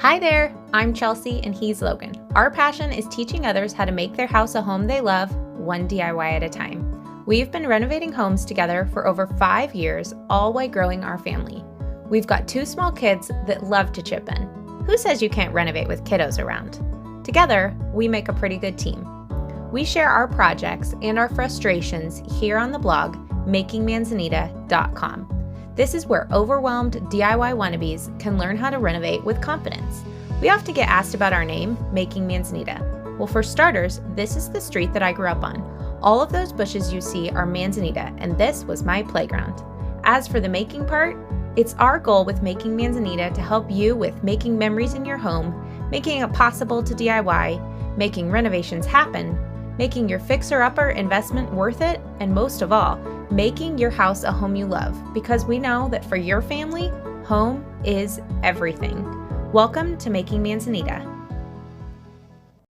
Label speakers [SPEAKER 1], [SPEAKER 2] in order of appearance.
[SPEAKER 1] Hi there, I'm Chelsea and he's Logan. Our passion is teaching others how to make their house a home they love, one DIY at a time. We've been renovating homes together for over 5 years, all while growing our family. We've got 2 small kids that love to chip in. Who says you can't renovate with kiddos around? Together, we make a pretty good team. We share our projects and our frustrations here on the blog, makingmanzanita.com. This is where overwhelmed DIY wannabes can learn how to renovate with confidence. We often get asked about our name, Making Manzanita. Well, for starters, this is the street that I grew up on. All of those bushes you see are manzanita, and this was my playground. As for the making part, it's our goal with Making Manzanita to help you with making memories in your home, making it possible to DIY, making renovations happen, making your fixer-upper investment worth it, and most of all, making your house a home you love, because we know that for your family, home is everything. Welcome to Making Manzanita.